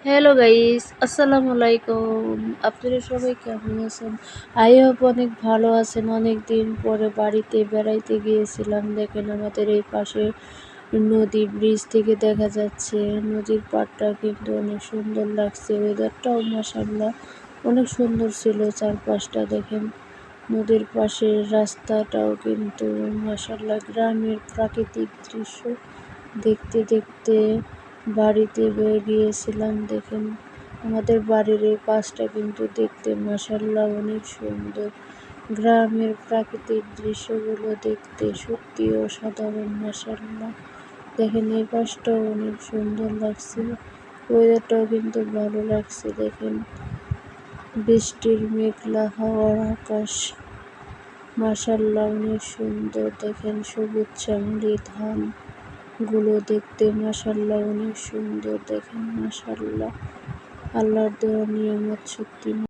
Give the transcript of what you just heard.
Hello guys, আসসালামু আলাইকুম। আপনারা সবাই কেমন আছেন? আই হোপ অনেক ভালো আছেন। অনেক দিন পরে বাড়িতে বেড়াইতে গিয়েছিলাম। দেখেন আমাদের এই পাশে নদী, ব্রিজ থেকে দেখা যাচ্ছে নদীর পাড়টা কিন্তু অনেক সুন্দর লাগছে। ওয়েদারটাও মাশাআল্লাহ অনেক সুন্দর ছিল। চারপাশটা দেখেন নদীর পাশের রাস্তাটাও কিন্তু মাশাআল্লাহ গ্রামের প্রাকৃতিক দৃশ্য দেখতে দেখতে বাড়িতে গিয়েছিলাম। দেখেন আমাদের বাড়ির এই পাশটা কিন্তু দেখতে মাশাআল্লাহ অনেক সুন্দর। গ্রামের প্রাকৃতিক দৃশ্যগুলো দেখতে সত্যি অসাধারণ মাশাআল্লাহ। দেখেন এই পাশটাও অনেক সুন্দর লাগছে, ওয়েদারটাও কিন্তু ভালো লাগছে। দেখেন বৃষ্টির মেঘলা হাওয়ার আকাশ মাশাআল্লাহ অনেক সুন্দর। দেখেন সবুজ শ্যামলি ধান গুলো দেখতে মাশাআল্লাহ অনেক সুন্দর। দেখেন মাশাআল্লাহ আল্লাহর দেওয়া নিয়ামত সত্যি।